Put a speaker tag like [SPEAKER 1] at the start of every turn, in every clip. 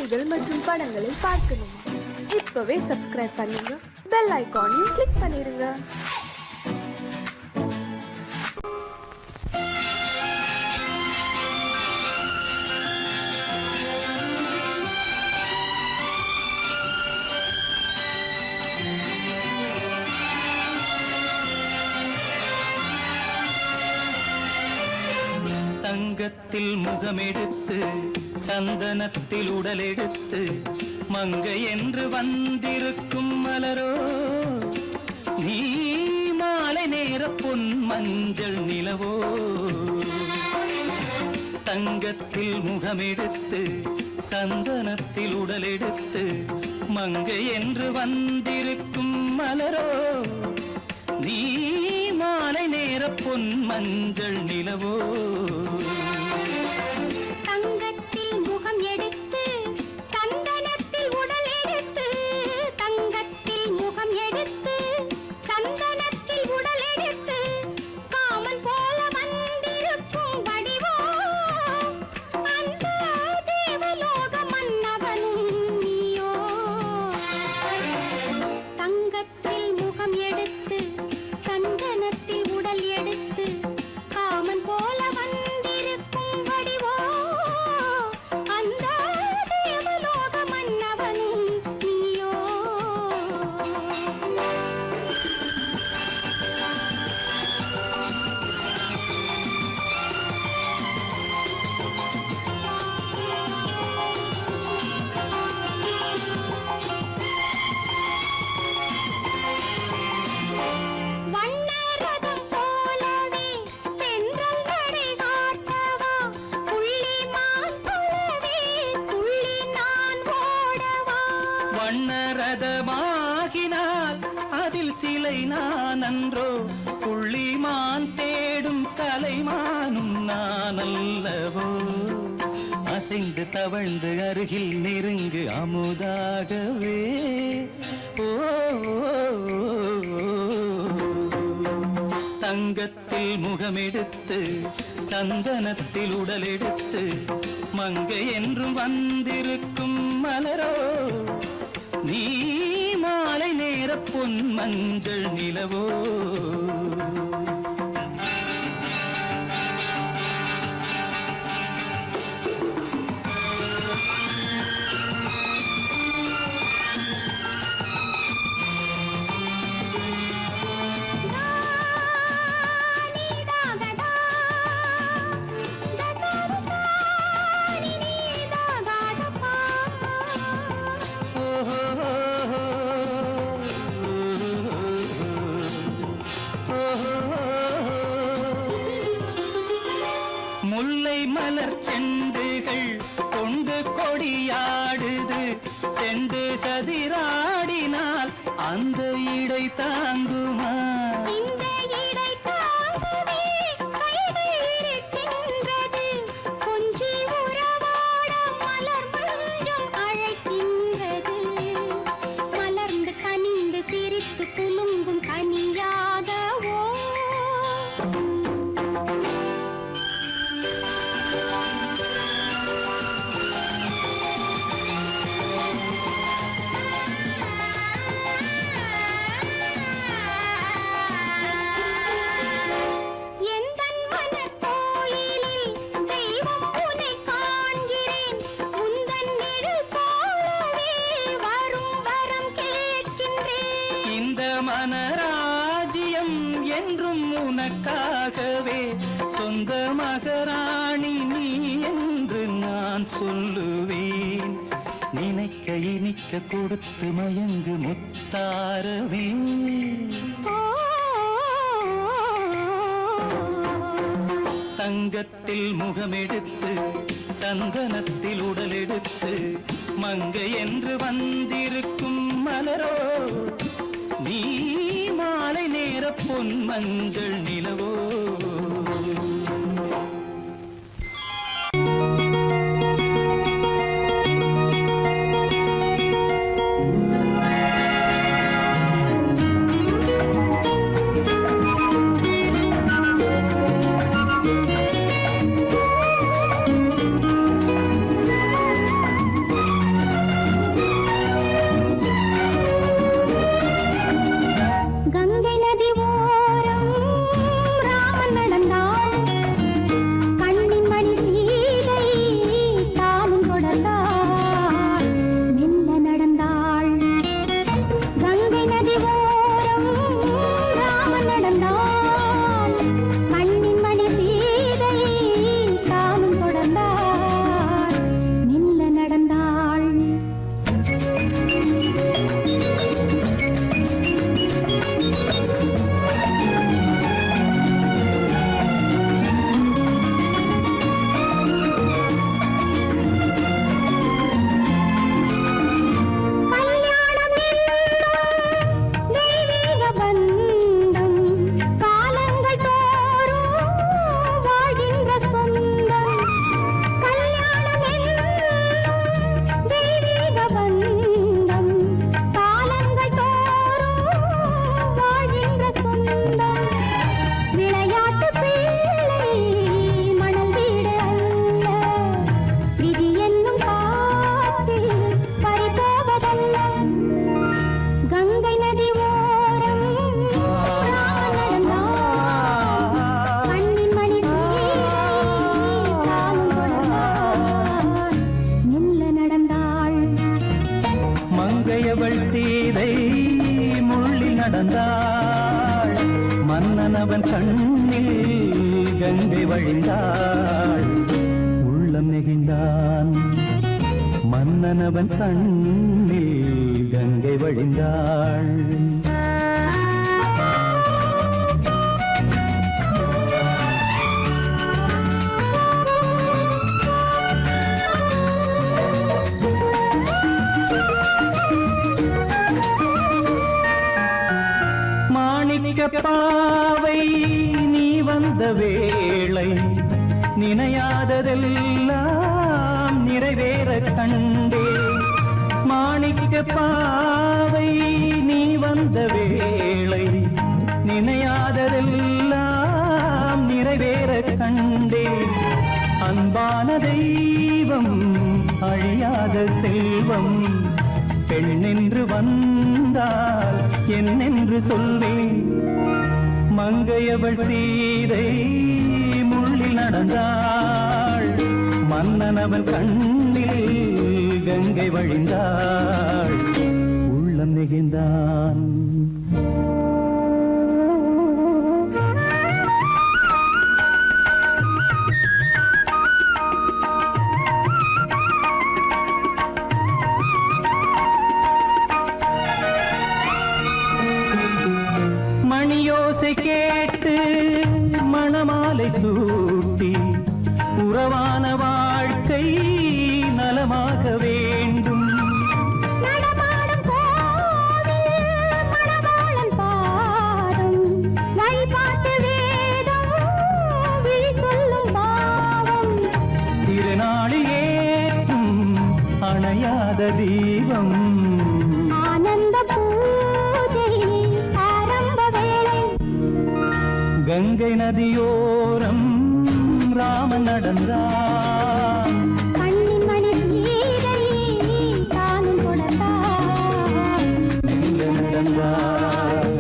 [SPEAKER 1] செய்திகள் மற்றும் படங்களை பார்க்கணுமா? இப்பவே சப்ஸ்கிரைப் பண்ணுங்க, பெல் ஐகானையும் கிளிக் பண்ணிருங்க.
[SPEAKER 2] தங்கத்தில் முகமெடுத்து சந்தனத்தில் உடலெடுத்து மங்கை என்று வந்திருக்கும் மலரோ, நீ மாலை நேர பொன் மஞ்சள் நிலவோ. தங்கத்தில் முகமெடுத்து சந்தனத்தில் உடலெடுத்து மங்கை என்று வந்திருக்கும் மலரோ, நீ மாலை நேர பொன் மஞ்சள் நிலவோ.
[SPEAKER 3] தங்கத்தில் முகம் எடுத்து சந்தனத்தில் உடல் எடுத்து, தங்கத்தில் முகம் எடுத்து சந்தனத்தில் உடல் எடுத்து காமன் போல வந்திருக்கும் வடிவோ, அந்த தேவலோக மன்னவனும் நீயோ. தங்கத்தில் முகம் எடுத்து சந்தனத்தில் உடல் எடுத்து காமன் போல வந்திருக்கும் வடிவோ, அந்த தேவலோக மன்னவனும் நீயோ. வண்ணரதம் போலவே தென்றல் நடை காட்டவா, புள்ளிமான் போலவே துள்ளி நான் ஓடவா.
[SPEAKER 2] வண்ணரதமாகினால் அதில் சிலை நான் அன்றோ, புள்ளிமான் தேடும் கலைமானும் நான் அல்லவோ. அசைந்து தவழ்ந்து அருகில் நெருங்கு அமுதாகவே. ஓ, தங்கத்தில் முகமெடுத்து சந்தனத்தில் உடலெடுத்து மங்கை என்றும் வந்திருக்கும் மலரோ, நீ மாலை நேர பொன் மஞ்சள் நிலவோ. முல்லை மலர் செண்டுகள் கொண்டு கொடியாடுது, செண்டு சதிராடினால் அந்த இடை தாங்குமா?
[SPEAKER 3] இந்த இடை தாங்கவே கைகள் இருக்கின்றது, கொஞ்சி உறவாட மலர் மஞ்சம் அழைக்கின்றது. மலர்ந்து கனிந்து சிரித்து குலுங்கும் கனியாகவோ. எந்தன் மனக்கோயிலில் தெய்வம் உன்னை காண்கிறேன், உந்தன் நிழல் போலவே வரும் வரம் கேட்கின்றேன்.
[SPEAKER 2] இந்த மனராஜ்யம் என்றும் உனக்காகவே, சொந்த மகராணி நீ என்று நான் சொல்லுவேன். நினைக்க இனிக்க கொடுத்து மயங்கு முத்தாரவே. தங்கத்தில் முகமெடுத்து சந்தனத்தில் உடலெடுத்து மங்கை என்று வந்திருக்கும் மலரோ, நீ மாலை நேர பொன் மஞ்சள் நிலவோ. மங்கையவள் சீதை முள்ளில் நடந்தாள் மன்னனவன் கண்ணில் கங்கை வழிந்தாள் உள்ளம் நெகிழ்ந்தான் மன்னனவன் கண்ணில் கங்கை வழிந்தாள் பாவை நீ வந்த வேளை நினையாததெல்லாம் நிறைவேற கண்டே மாணிக்க பாவை நீ வந்த வேளை நினையாததெல்லாம் நிறைவேற கண்டே அன்பான தெய்வம் அழியாத செல்வம் பெண்ணென்று வந்தால் என்னென்று சொல்வேன் மங்கையவள் சீதை முள்ளில் நடந்தாள் மன்னனவன் கண்ணில் கங்கை வழிந்தாள் உள்ளம் நெகிழ்ந்தான் மணியோசை கேட்டு மணமாலை சூட்டி உறவான வாழ்க்கை நலமாக வேண்டும்
[SPEAKER 3] நடமாடும் கோவில் மணவாளன் பாதம் வழிபாட்டு வேதம் விழி சொல்லும் பாவம்
[SPEAKER 2] திருநாளில் ஏற்றும் அணையாத தீபம்
[SPEAKER 3] ஆனந்த பூஜை ஆரம்ப வேளை
[SPEAKER 2] கங்கை நதியோரம் ராமன் நடந்தான்
[SPEAKER 3] கண்ணின் மணி சீதை தானும் கொடுத்தான்
[SPEAKER 2] மெல்ல நடந்தான்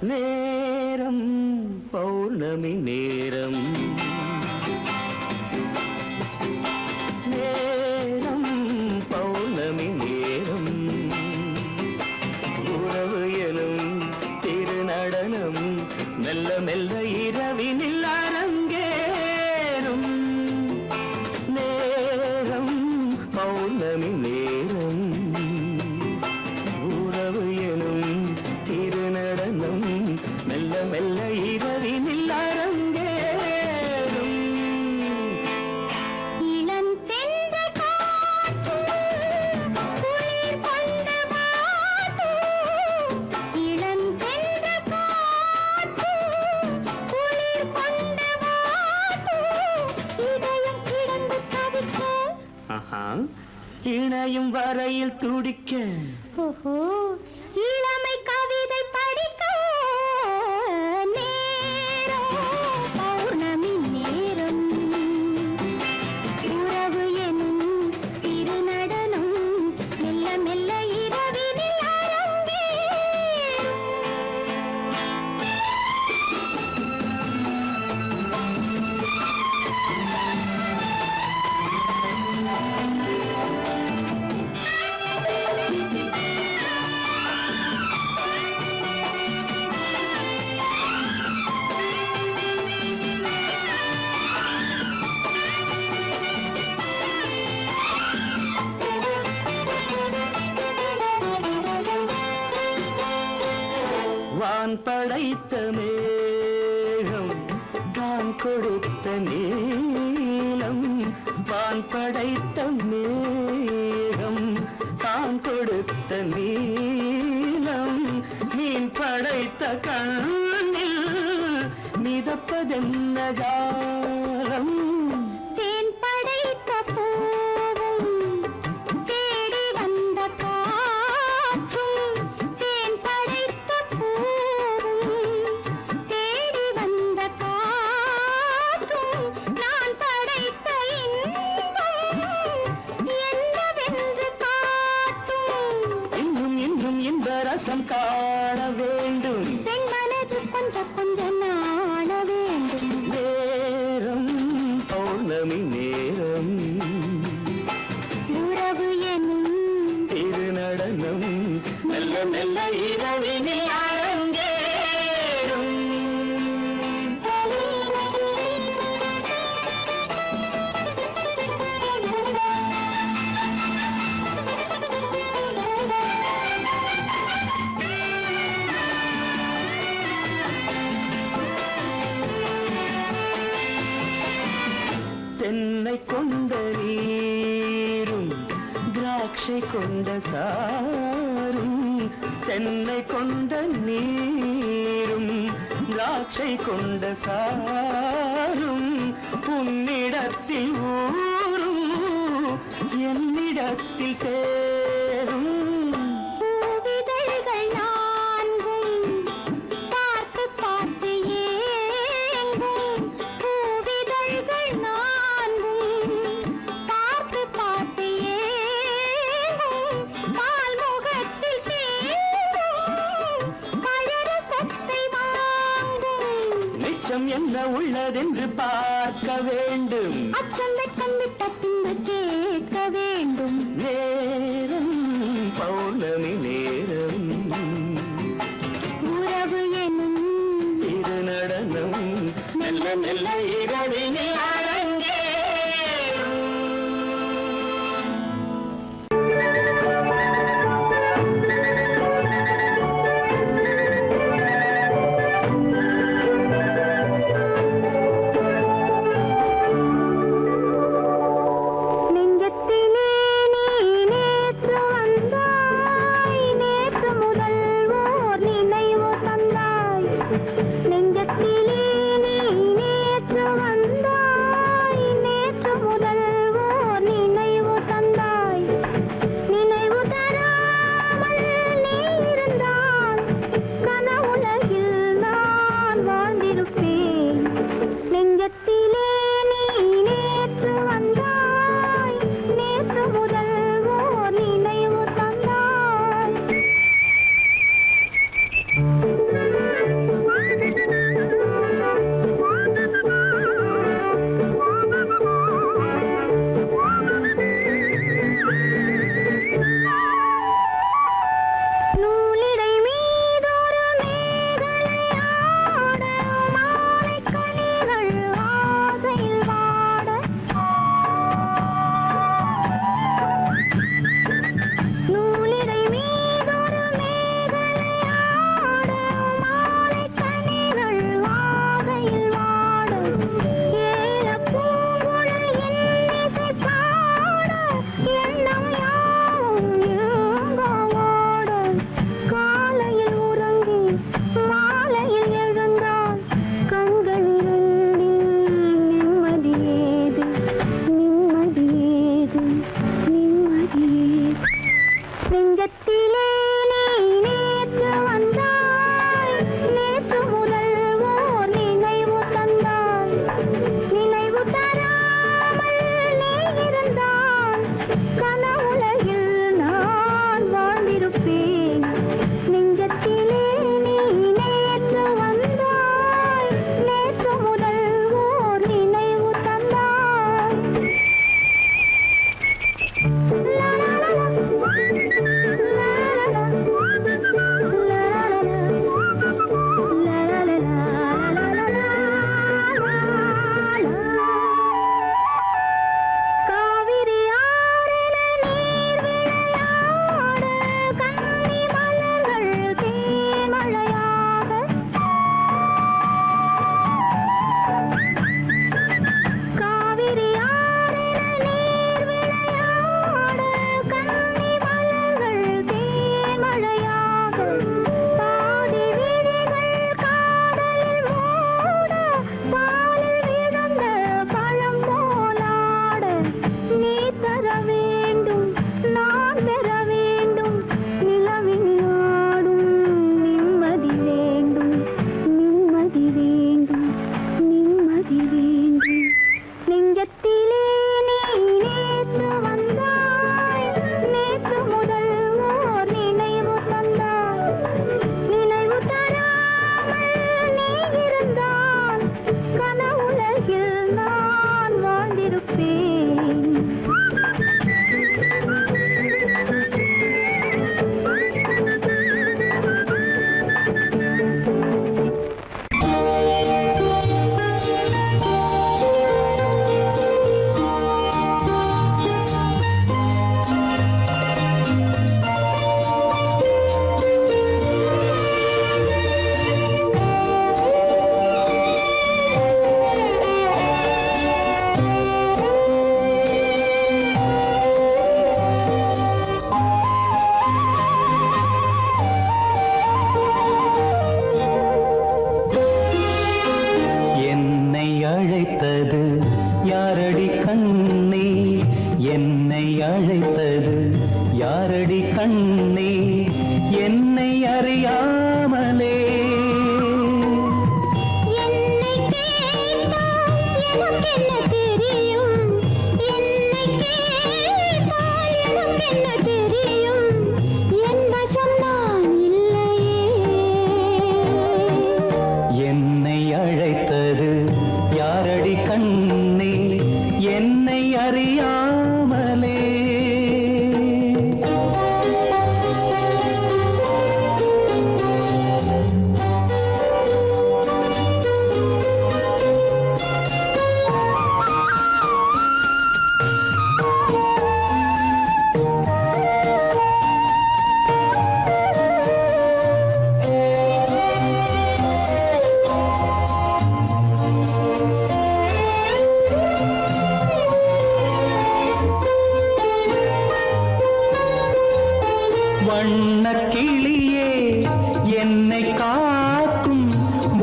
[SPEAKER 2] நேரம் பௌர்ணமி நேரம் நேரம் பௌர்ணமி நேரம் உறவு எனும் திருநடனம் மெல்ல மெல்ல இரவினில் அரங்கேறும் நேரம் பௌர்ணமி நேரம் உறவு எனும் திருநடனம் மெல்ல மெல்ல இரவினில் அரங்கேறும்
[SPEAKER 3] இளம் தென்றல் காற்றும் குளிர் கொண்டு வாட்டும். இளம் தென்றல் காற்றும் குளிர் கொண்டு வாட்டும். இதயம் கிடந்து தவிக்க.
[SPEAKER 2] ஆஹா இணையும் வரையில் துடிக்க
[SPEAKER 3] ஓஹோ, இளமை கவிதை படிக்க. நேரம் பௌர்ணமி நேரம் உறவு எனும் திருநடனம் மெல்ல மெல்ல இரவினில் அரங்கேறும்.
[SPEAKER 2] வான் படைத்த மேகம் தான் கொடுத்த நீலம் வான் படைத்த மேகம் தான் கொடுத்த நீலம் மீன் படைத்த கண்ணில் மிதப்பதென்ன ஜாலம்
[SPEAKER 3] தேன் படைத்த பூவும் தேடி வந்த காற்றும். தேன் படைத்த பூவும் தேடி வந்த காற்றும். நான் படைத்த இன்பம் என்னவென்று காட்டும்.
[SPEAKER 2] இன்னும் இன்னும் இந்த ரசம் காண வேண்டும்
[SPEAKER 3] பெண் மனது கொஞ்சம் கொஞ்சம் நாண வேண்டும்.
[SPEAKER 2] நேரம் பௌர்ணமி நேரம்
[SPEAKER 3] உறவு எனும்
[SPEAKER 2] திருநடனம் மெல்ல மெல்ல இரவினில் அரங்கேறும் தென்னை கொண்ட நீரும் திராட்சை கொண்ட சாரும் தென்னை கொண்ட நீரும் திராட்சை கொண்ட சாரும் உன்னிடத்தில் ஊரும் என்னிடத்தில் சேரும்
[SPEAKER 3] பூவிதழ்கள் நான்கும் பார்த்து பார்த்து ஏங்கும். பூவிதழ்கள் நான்கும் பார்த்து பார்த்து ஏங்கும். பால்முகத்தில் தேங்கும் பழரசத்தை வாங்கும்.
[SPEAKER 2] நிச்சம் என்ன உள்ளதென்று பார்க்க வேண்டும்
[SPEAKER 3] அச்சம் வெச்சம் விட்ட பின்பு கேட்க வேண்டும்.
[SPEAKER 2] நேரம் பௌர்ணமி நேரம்
[SPEAKER 3] உறவு எனும்
[SPEAKER 2] திருநடனம் மெல்ல மெல்ல இரவினில் அரங்கேறும்
[SPEAKER 3] நெஞ்சத்திலே நீ நேற்று வந்தாய். நேற்று முதல் ஓர் நினைவு தந்தாய். நெஞ்சத்திலே நீ நேற்று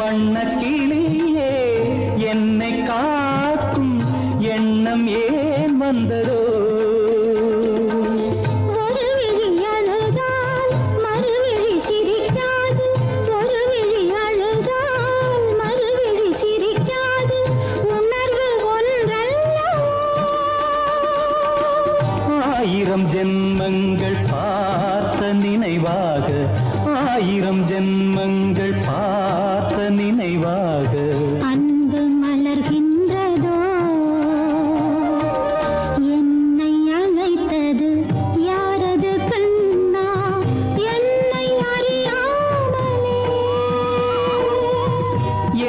[SPEAKER 2] வண்ணக்கிளியே என்னை காக்கும் எண்ணம் ஏன் வந்ததோ
[SPEAKER 3] ஒரு விழி அழுதால் மறுவிழி சிரிக்காது ஒரு விழி அழுதால் மறுவிழி சிரிக்காது உணர்வு ஒன்றல்லவோ
[SPEAKER 2] ஆயிரம் ஜென்மங்கள் பார்த்த நினைவாக ஆயிரம் ஜென்மங்கள் பார்த்த நினைவாக
[SPEAKER 3] அன்பு மலர்கின்றதோ என்னை அழைத்தது யாரது கண்ணா என்னை அறியாமலே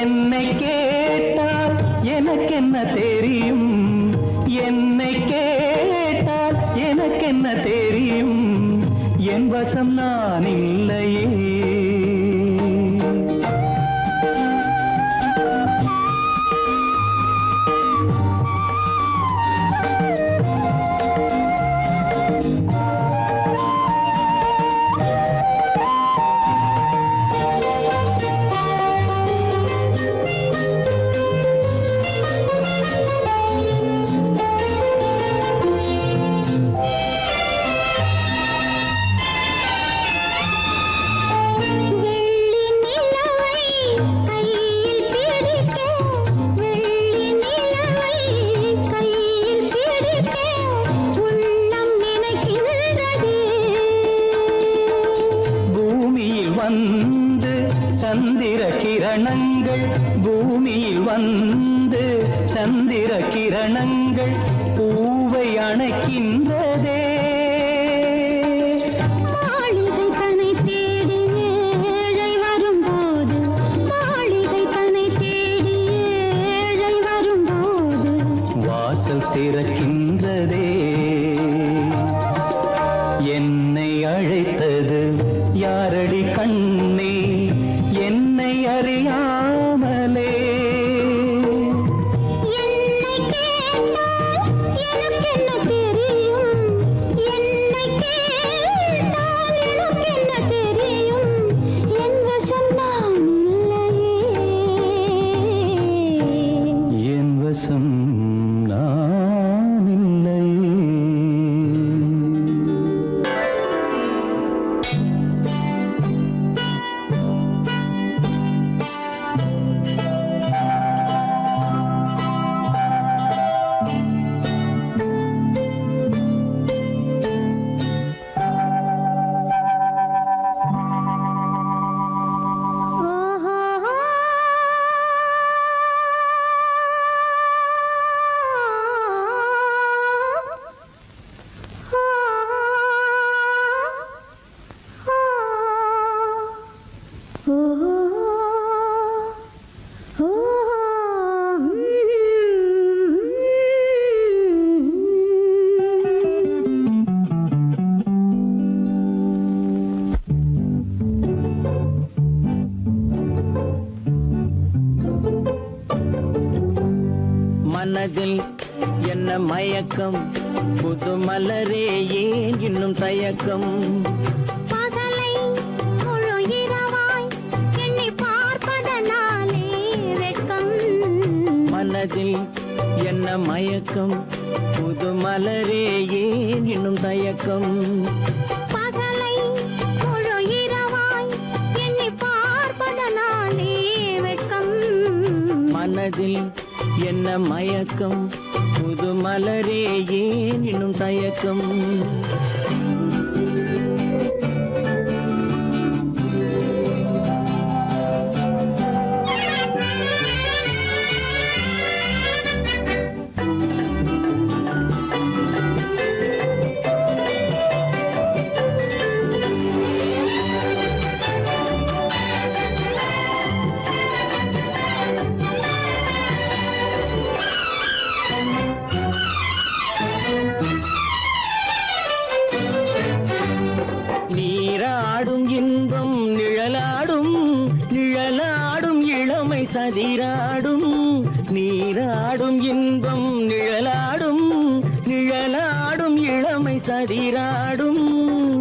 [SPEAKER 2] என்னை கேட்டால் எனக்கென்ன தெரியும் என்னை கேட்டால் எனக்கென்ன தெரியும் என் வசம் நான் இல்லையே
[SPEAKER 3] வெள்ளி நிலவை கையில் பிடிக்க வெள்ளி நிலவை கையில் பிடிக்க உள்ளம் நினைக்கின்றதே
[SPEAKER 2] பூமியில் வந்து சந்திர கிரணங்கள் பூமியில் வந்து சந்திர கிரணங்கள் பூவை அணைக்கின்றதே
[SPEAKER 3] மாளிகை தன்னை தேடி ஏழை வரும்போது மாளிகை தன்னை தேடி ஏழை வரும்போது
[SPEAKER 2] வாசல் திறக்கின்றதே என்னை அழைத்தது யாரடி கண்ணே என்னை அறியாமலே
[SPEAKER 3] என்னை கேட்டால் எனக்கென்ன தெரியும் என்னை கேட்டால் எனக்கென்ன தெரியும் என் வசம் நான் இல்லையே
[SPEAKER 2] என் வசம் நான் இல்லை மனதில் என்ன மயக்கம் புது மலரே ஏன் இன்னும் தயக்கம்
[SPEAKER 3] பகலை முழு இரவாய் எண்ணி பார்ப்பதனாலே வெட்கம்
[SPEAKER 2] மனதில் என்ன மயக்கம் புது மலரே ஏன் இன்னும் தயக்கம்
[SPEAKER 3] பகலை முழு இரவாய் எண்ணி பார்ப்பதனாலே வெட்கம்
[SPEAKER 2] மனதில் என்ன மயக்கம் புது மலரே ஏன் இன்னும் தயக்கம் சதிராடும் நீராடும் இன்பம் நிழலாடும் நிழலாடும் இளமை சதிராடும்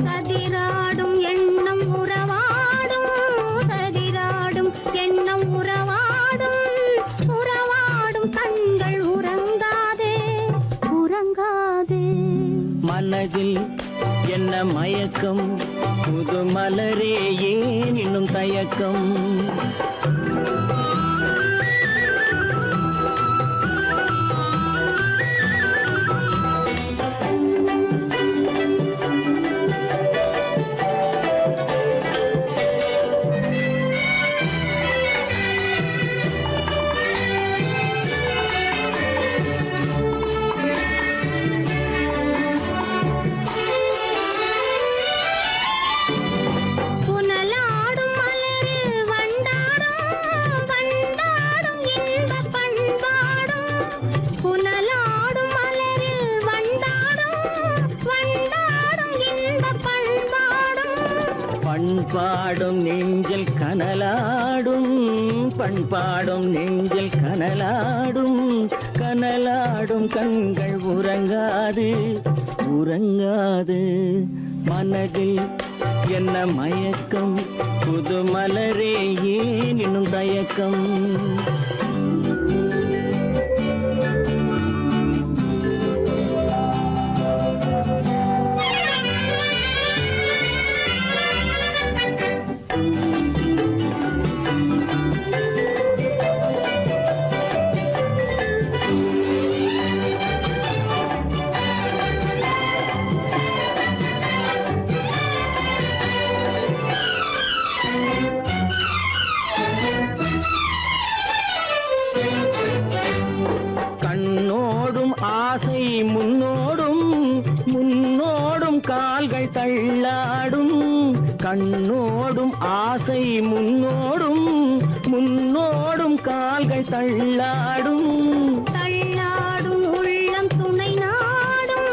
[SPEAKER 3] சதிராடும் எண்ணம் உறவாடும் சதிராடும் எண்ணம் உறவாடும்
[SPEAKER 2] மனதில் என்ன மயக்கம், புது மலரே ஏன் இன்னும் தயக்கம். பண்பாடும் நெஞ்சில் கனலாடும், பண்பாடும் நெஞ்சில் கனலாடும், கனலாடும் கண்கள் உறங்காது உறங்காது. மனதில் என்ன மயக்கம், புது மலரே ஏன் இன்னும் தயக்கம். ஆசை முன்னோடும் முன்னோடும் கால்கள் தள்ளாடும், கண்ணோடும் ஆசை முன்னோடும் முன்னோடும் கால்கள் தள்ளாடும்.
[SPEAKER 3] தள்ளாடும் உள்ளம் துணை நாடும்,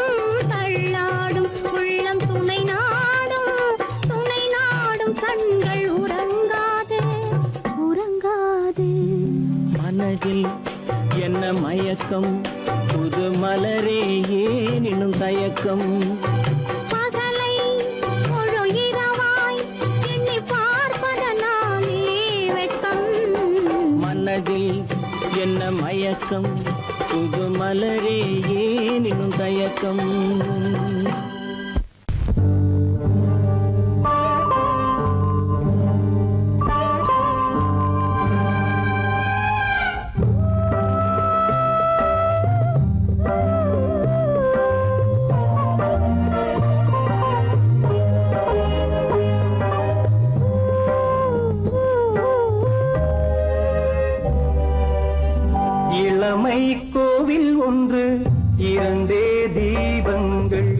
[SPEAKER 3] தள்ளாடும் உள்ளம் துணை நாடும், துணை நாடும் கண்கள் உறங்காது உறங்காது.
[SPEAKER 2] மனதில் என்ன மயக்கம், புது மலரே ஏன் இன்னும் தயக்கம்.
[SPEAKER 3] பகலை முழு இரவாய் எண்ணி பார்ப்பதனாலே வெட்கம்.
[SPEAKER 2] மனதில் என்ன மயக்கம், புது மலரே ஏன் இன்னும் தயக்கம். இளமை கோவில் ஒன்று இரண்டே தீபங்கள்,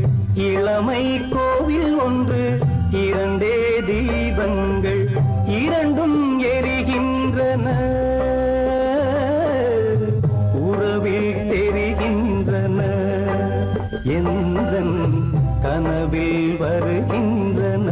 [SPEAKER 2] இளமை கோவில் ஒன்று இரண்டே தீபங்கள், இரண்டும் எரிகின்றன உறவில் தெரிகின்றன, எந்தன் கனவில் வருகின்றன.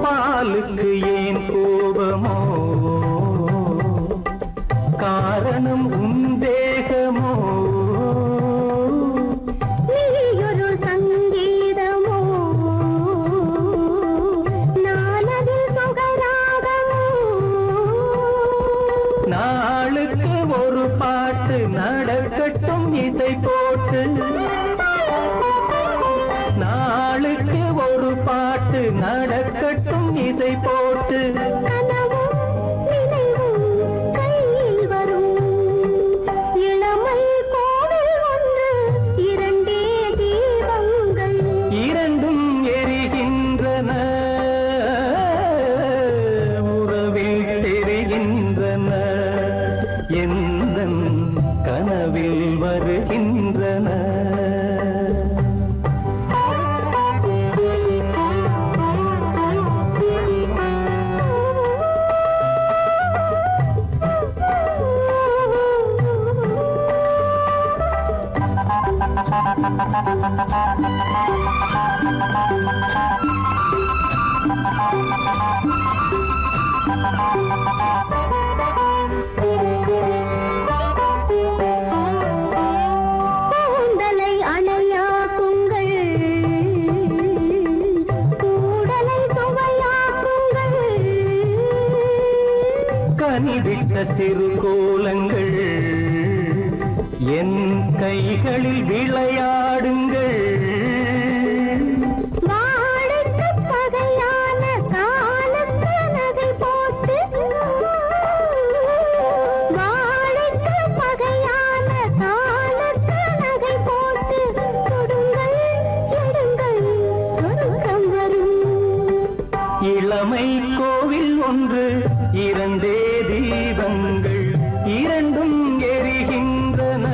[SPEAKER 2] பாலுக்கு ஏன் கோபமோ, காரணம் உந்தேகமோ,
[SPEAKER 3] நீயொரு சங்கீதமோ, நானது சுகராகமோ.
[SPEAKER 2] நாளுக்கு ஒரு பாட்டு நடக்கட்டும் இசை போட்டு, நாளுக்கு ஒரு பாட்டு நடக்கட்டும் இசை போட்டு.
[SPEAKER 3] கனவும் நினைவும் கையில் வரும், இளமை கோவில் ஒன்று இரண்டே தீபங்கள்,
[SPEAKER 2] இரண்டும் எரிகின்றன வருகின்றன.
[SPEAKER 3] கூந்தலை அணையாக்குங்கள், கூடலை சுவையாக்குங்கள்.
[SPEAKER 2] கனிவிட்ட சிறு கோலங்கள் என் கைகளில் விளையாடுங்கள்.
[SPEAKER 3] வாழைக்கு பகையான காலத்து நகை போட்டு, வாழைக்கு பகையான காலத்து நகை போட்டு தொடுங்கள், எடுங்கள், சொர்க்கம் வரும்.
[SPEAKER 2] இளமை கோவில் ஒன்று, இரண்டே தீபங்கள், இரண்டும் எரிகின்றன,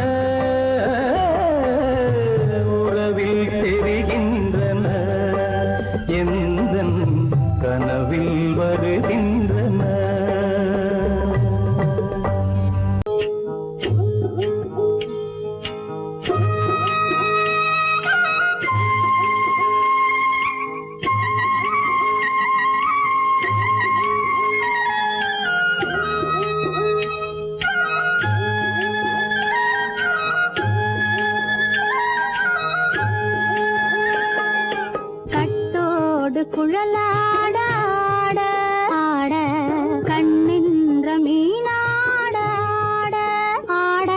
[SPEAKER 2] உறவில் தெரிகின்றன, எந்தன் கனவில் வருகின்றன.
[SPEAKER 3] கட்டோடு குழலாட ஆட ஆட, கண்ணின்ற மீனாட ஆட ஆட.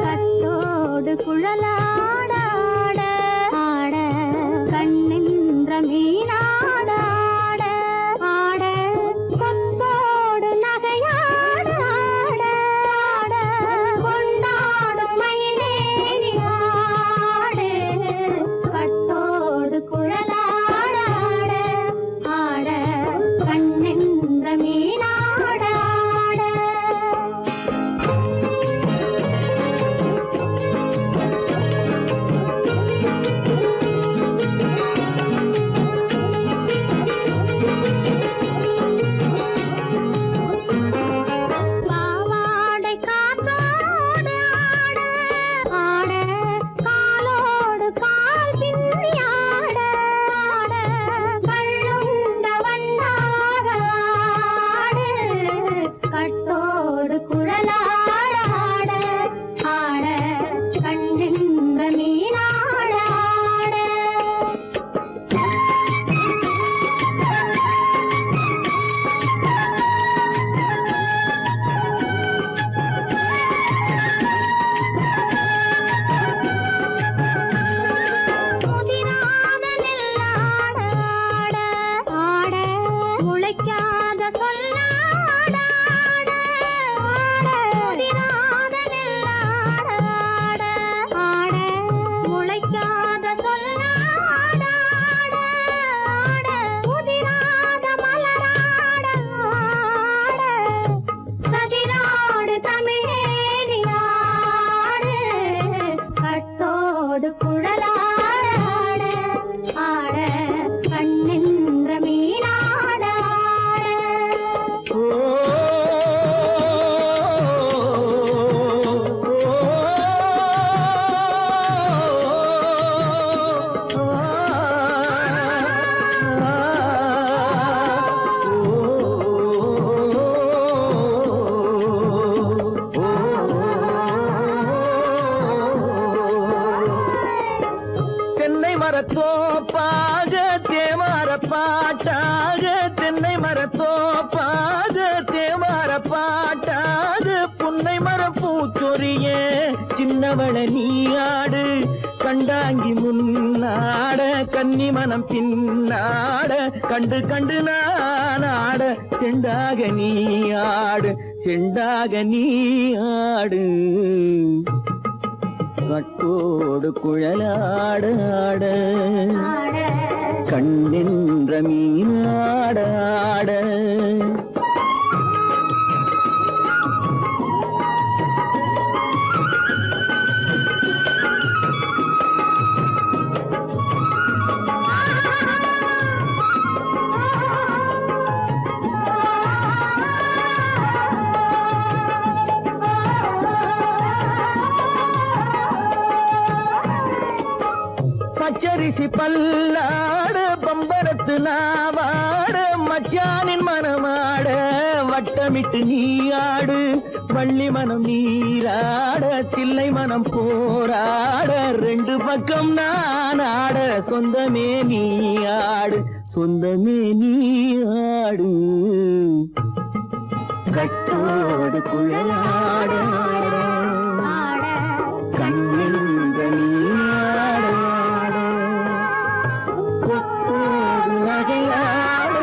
[SPEAKER 3] கட்டோடு குழலாட ஆட ஆட, கண்ணின்ற மீனாட ஆட ஆட. கொத்தோடு நகையாட ஆட ஆட, கொண்டாடும் மயிலேறி ஆடு. கட்டோடு குழலாட ஆட ஆட, கண்ணென்ற மீனாட ஆட. பாவாடை காத்தோடு ஆட ஆட, காலோடு கால் பின்னி ஆட ஆட. கள்ளுண்ட வண்ணாக ஆடு, கட்டோடு குழலாட ஆட ஆட, கண்ணின்ற மீனாட ஆட. முதிராத நெல்லாட ஆட ஆட, முளைக்காத சொல்லாட ஆட ஆட. முதிராத நெல்லாட ஆட ஆட, முளைக்காத சொல்லாட ஆட ஆட. முதிராத மலராட ஆட, கதிராடு தமிழேறி ஆடு. கட்டோடு குழலாட ஆட ஆட, கண்ணின்ற மீனாட ஆட.
[SPEAKER 2] தென்னை மரத்தோப்பாக தேமார பாட்டாக, தென்னை மரத்தோப்பாக தேமார பாட்டாக, புன்னை மரம் பூச்சொரிய சின்னவள நீயாடு. கண்டாங்கி முன்னாட, கன்னி மனம் பின்னாட, கண்டு கண்டு நானாட, செண்டாக நீயாடு, செண்டாக நீயாடு. கட்டோடு குழலாட ஆட, கண்ணின்ற மீனாட ஆட. பச்சரிசி பல்லாடு பம்பரத்து நாவாடு மச்சானின் மனமாட வட்டமிட்டு நீயாடு வள்ளி மனம் நீராட தில்லை மனம் போராட ரெண்டு பக்கம் நான் ஆட சொந்தமே நீயாடு சொந்தமே நீயாடு கட்டோடு குழலாட கண்ணில் நீயாட கொத்தோடு நகையாட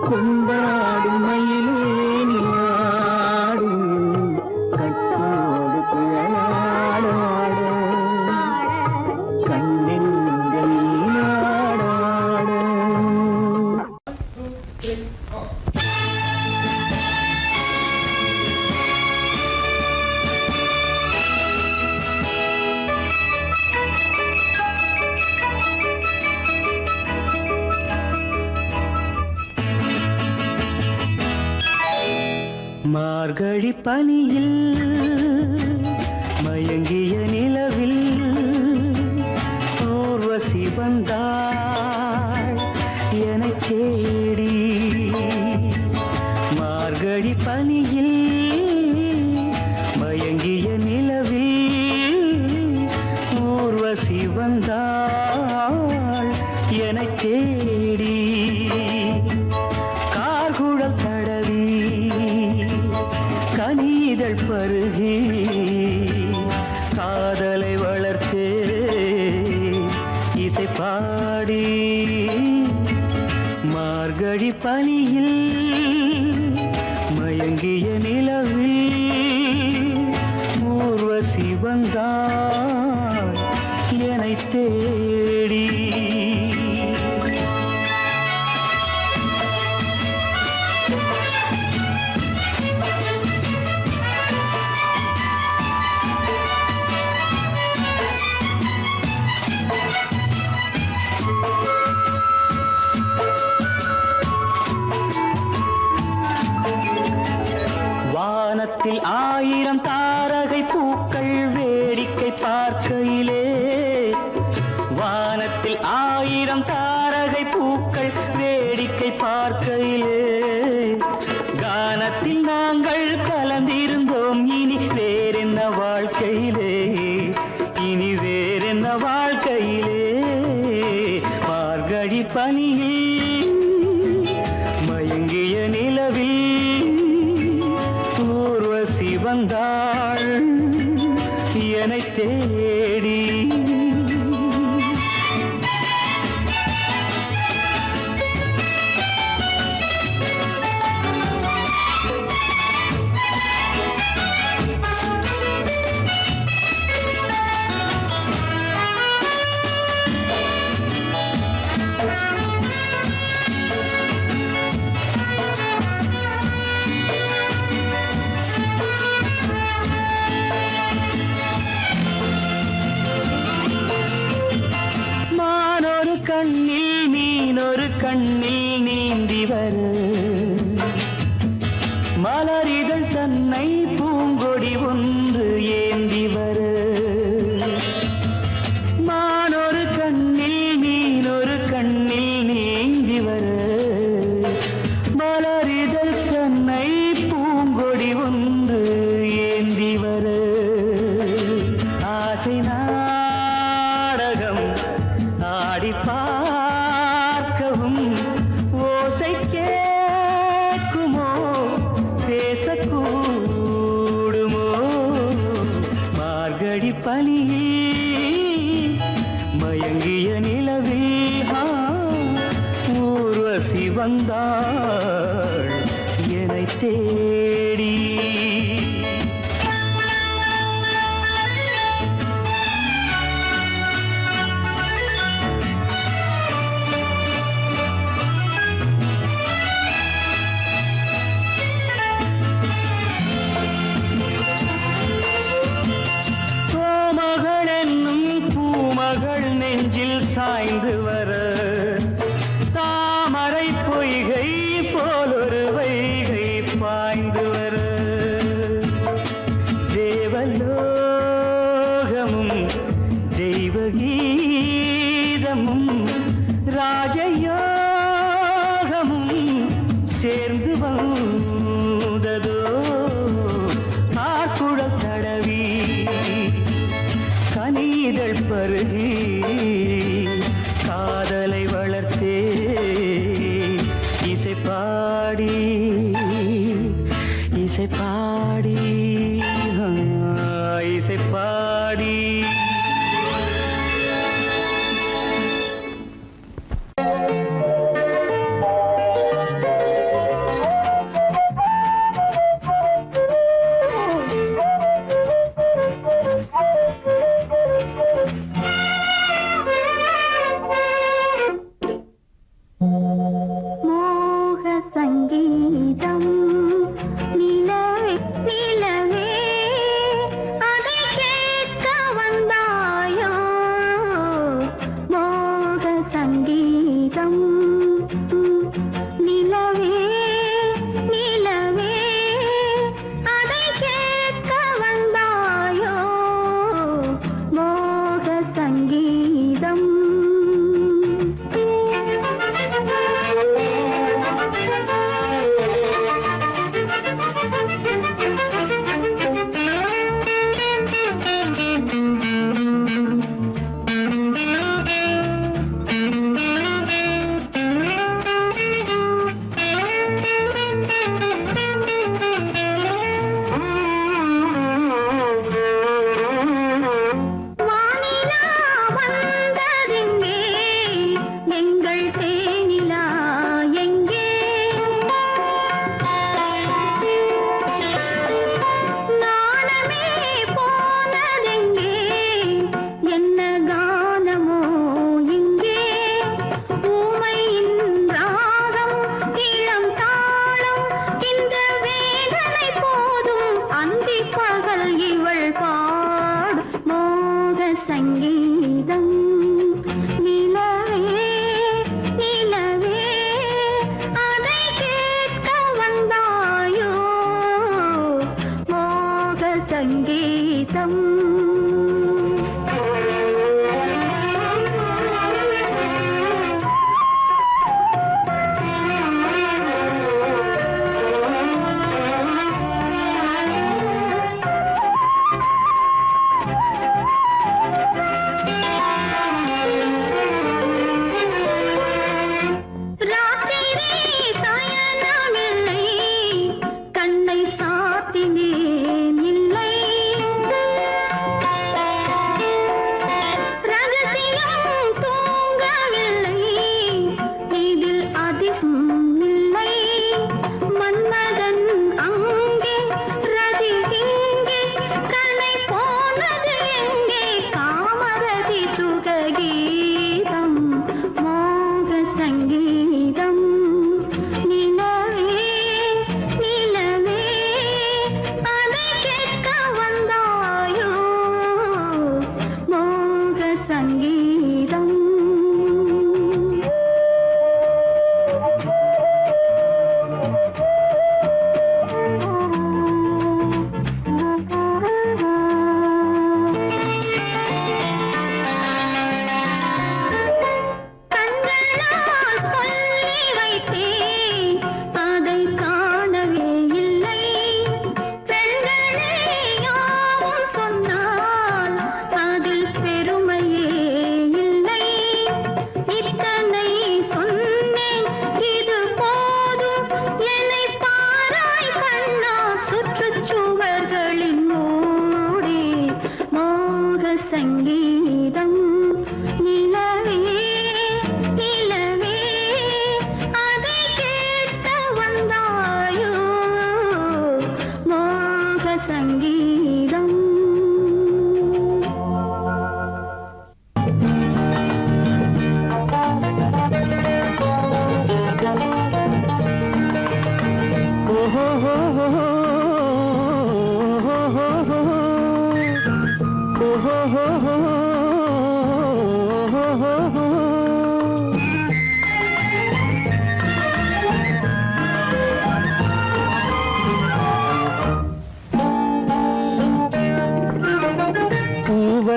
[SPEAKER 2] கொண்டாடு மயிலே நீயாடு கட்டோடு குழலாட கண்ணில் நீயாட மார்கழி பனியில் மயங்கிய நிலவில் ஊர்வசி வந்தாள் எனக் தேடி மார்கழி பனியில் மயங்கிய நிலவில் ஊர்வசி வந்தாள் எனக் தேடி கார்குழல் தடவி கனிதழ் பருகி காதலை வளர்த்தே இசை பாடி மார்கழி பனியில் மயங்கிய நிலவில் ஊர்வசி வந்தாள் என்னைத் தேடி வானத்தில் 1000 தாரகை பூக்கள் வேடிக்கை பார்க்கையிலே வானத்தில் 1000 தாரகை பூக்கள் வேடிக்கை பார்க்கையிலே கானத்தில் நாங்கள் கலந்திருந்தோம் இனி வேறென்ன வாழ்க்கையிலே இனி வேறென்ன வாழ்க்கையிலே மார்கழி பனியில் மயங்கிய நிலவில் ஊர்வசி வந்தாள் என்னைத் தேடி கண்ணில் மீனொரு கண்ணில் நீந்தி வர மலரிதழ் தன்னை பூங்கொடி ஒன்று ஏந்தி வர மானொரு கண்ணில் மீனொரு கண்ணில் நீந்தி வர மலரிதழ் தன்னை பூங்கொடி ஒன்று ஏந்தி வர ஆசை நாடகம் ஆடி பார்க்கவும் ஓசை கேட்குமோ பேசக்கூடுமோ மார்கழி பனியில் மயங்கிய நிலவில் ஊர்வசி வந்தாள் என்னைத் தேடி மகள் நெஞ்சில் சாய்ந்து வர தாமரை பொய்கை போலொரு வைகை பாய்ந்து வர தேவலோகமும் தெய்வ தெய்வகீதமும் ராஜயோகமும் சேர்ந்து வந்ததோ ஆக்குழல் தடவி கனிதழ் பருகி காதலை வளர்த்தே இசை பாடி இசை பாடி இசை பாடி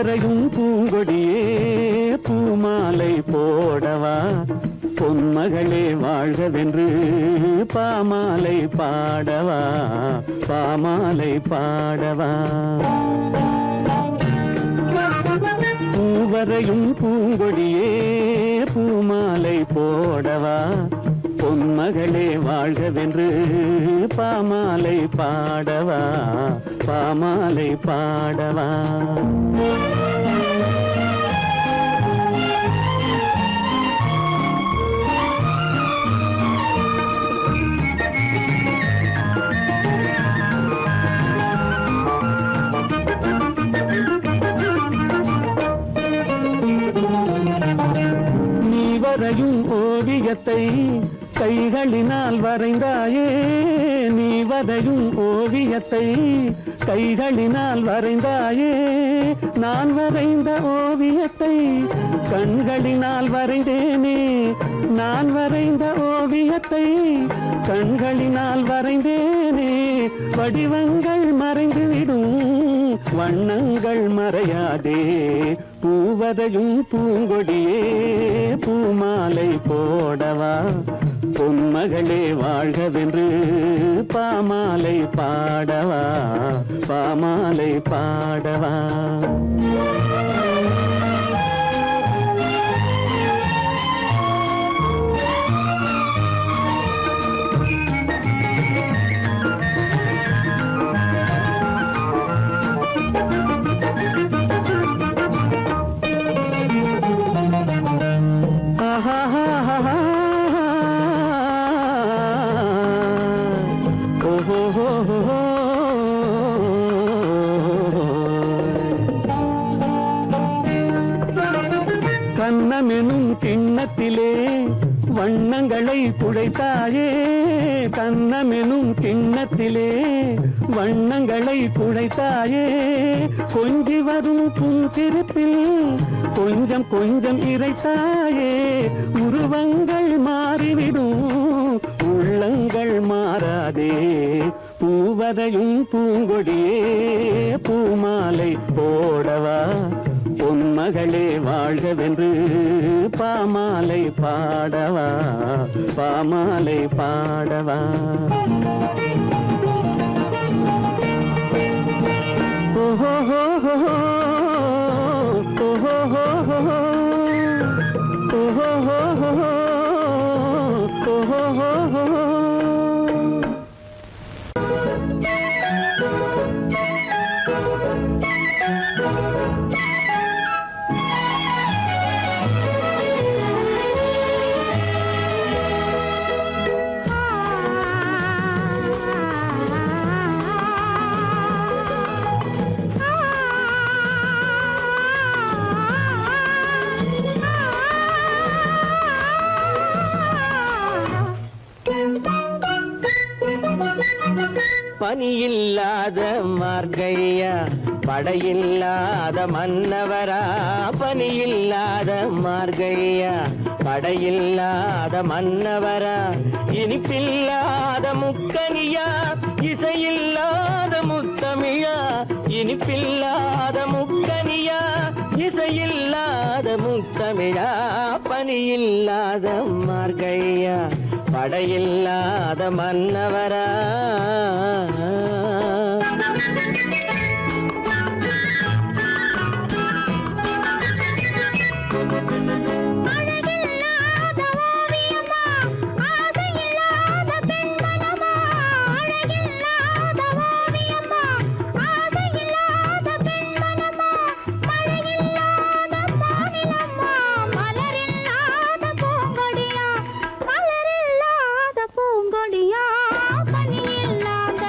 [SPEAKER 4] பூவரையும் பூங்கொடியே பூமாலை போடவா பொன்மகளே வாழ்கவென்று பாமாலை பாடவா பாமாலை பாடவா பூவரையும் பூங்கொடியே பூமாலை போடவா பொன்மகளே வாழ்கவென்று பாமாலை பாடவா பாமாலை பாடவா நீ வரையும் ஓவியத்தை கைகளினால் வரைந்தாயே நீ வரையும் ஓவியத்தை கைகளினால் வரைந்தாயே நான் வரைந்த ஓவியத்தை கண்களினால் வரைந்தேனே நான் வரைந்த ஓவியத்தை கண்களினால் வரைந்தேனே வடிவங்கள் மறைந்துவிடும் வண்ணங்கள் மறையாதே பூவரையும் பூங்கொடியே பூமாலை போடவா பொன்மகளே வாழ்கவென்று பாமாலை பாடவா பாமாலை பாடவா கண்ணமெனும் கிண்ணத்திலே வண்ணங்களை குழைத்தாயே கண்ணமெனும் கிண்ணத்திலே வண்ணங்களை குழைத்தாயே கொஞ்சி வரும் புன்சிரிப்பில் கொஞ்சம் கொஞ்சம் இறைத்தாயே உருவங்கள் மாறிவிடும் உள்ளங்கள் மாறாதே பூவரையும் பூங்கொடியே பூமாலை போடவா பொன்மகளே வாழ்கவென்று பாமாலை பாடவா பாமாலை பாடவா ஓஹோ ஓஹோ ஓஹோ ஓஹோ
[SPEAKER 2] பனியில்லாத மார்கையா படையில்லாத மன்னவரா பனியில்லாத மார்கையா படையில்லாத மன்னவரா இனிப்பில்லாத முக்கனியா இசையில்லாத முத்தமிழா இனிப்பில்லாத முக்கனியா இசையில்லாத முத்தமிழா பனியில்லாத மார்கையா படையில்லாத மன்னவரா
[SPEAKER 3] பனியில்லாத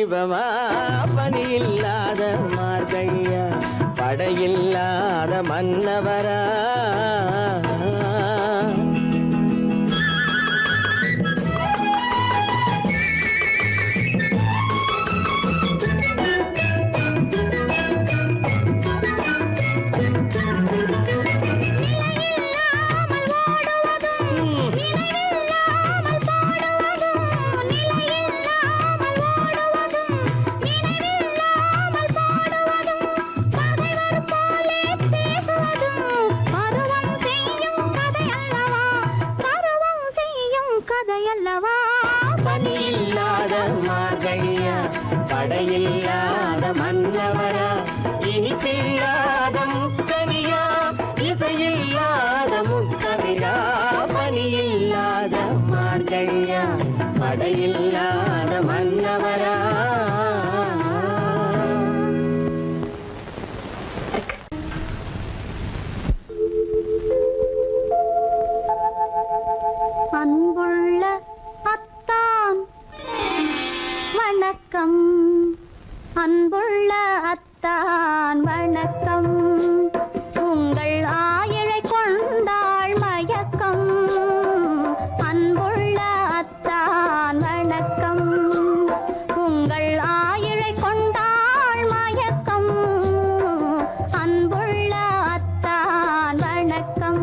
[SPEAKER 2] சமீபமா பனி இல்லாத மார்கையா படையில்லாத மன்னவரா பனியில்லாத மார்கையா படையில்லாத மன்னவரா இனிப்பில்லாத முக்கனியா இசையில்லாத முக்கவிரா பனியில்லாத மார்கையா படையில்லாத மன்னவரா
[SPEAKER 3] அன்புள்ள அத்தான் வணக்கம், அன்புள்ள அத்தான் வணக்கம், உங்கள் ஆயிழை கொண்டாள் மயக்கம். அன்புள்ள அத்தான் வணக்கம், உங்கள் ஆயிழை கொண்டாள் மயக்கம். அன்புள்ள அத்தான் வணக்கம்.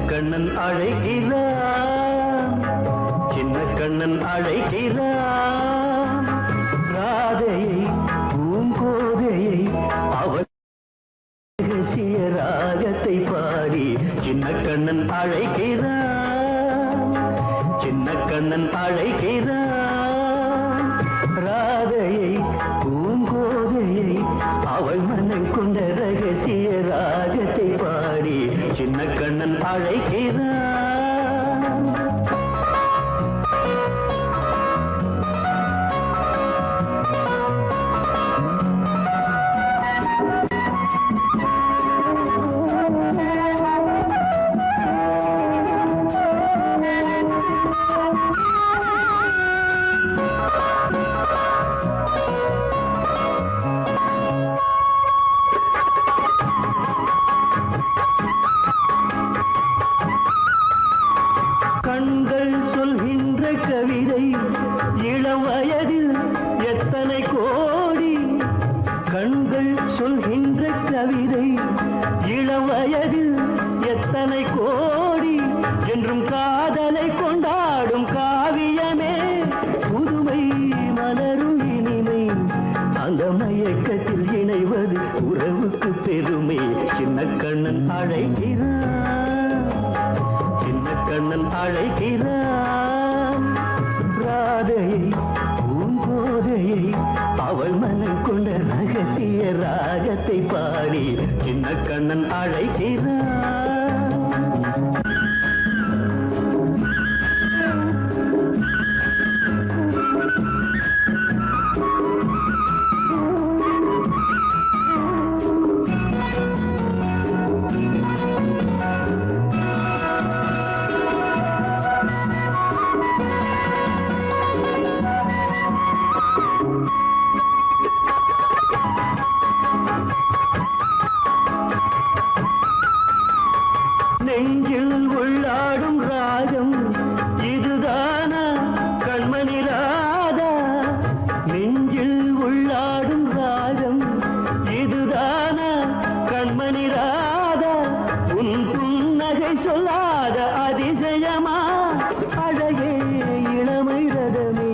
[SPEAKER 4] கண்ணன் அழைக்கிறான், சின்ன கண்ணன் அழைக்கிறான், ராதையை பூங்கோதையை அவன் ரகசிய ராகத்தை பாடி சின்ன கண்ணன் அழைக்கிறான், சின்ன கண்ணன் அழைக்கிறான், ராதையை பூங்கோதையை அவள் மனம் கொண்ட ரகசிய ராகத்தை பாடி சின்ன கண்ணன் அழைக்கிறான். கண்கள் சொல்கின்ற கவிதை இளம் வயதில் எத்தனை கோடி. கண்கள் சொல்கின்ற கவிதை இளம் வயதில் எத்தனை கோடி. என்றும் காதலை கொண்டாடும் காவியமே புதுமை மலரும் இனிமை. அந்த மயக்கத்தில் இணைவது உறவுக்கு பெருமை. சின்ன கண்ணன் அழைக்கிறான், சின்ன கண்ணன் அழைக்கிறான். ராதையை பூங்கோதையை அவள் மனம் கொண்ட ரகசிய ராகத்தை பாடி சின்ன கண்ணன் அழைக்கிறான். நெஞ்சில் உள்ளாடும் ராகம் இதுதானா கண்மணி ராதா. நெஞ்சில் உள்ளாடும் ராகம் இதுதானா கண்மணி ராதா. உன் புன்னகை சொல்லாத அதிசயமா அழகே இளமை ரதமே.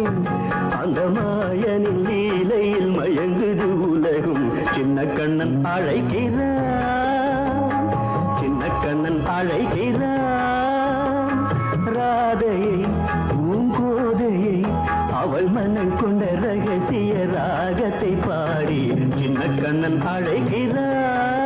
[SPEAKER 4] அந்த மாயனின் லீலையில் மயங்குது உலகும். சின்ன கண்ணன் அழைக்கிறான், சின்ன கண்ணன் அழைக்கிறான். ராதையை பூங்கோதையை அவள் மனம் கொண்ட ரகசிய ராகத்தை பாடி சின்ன கண்ணன் அழைக்கிறான்.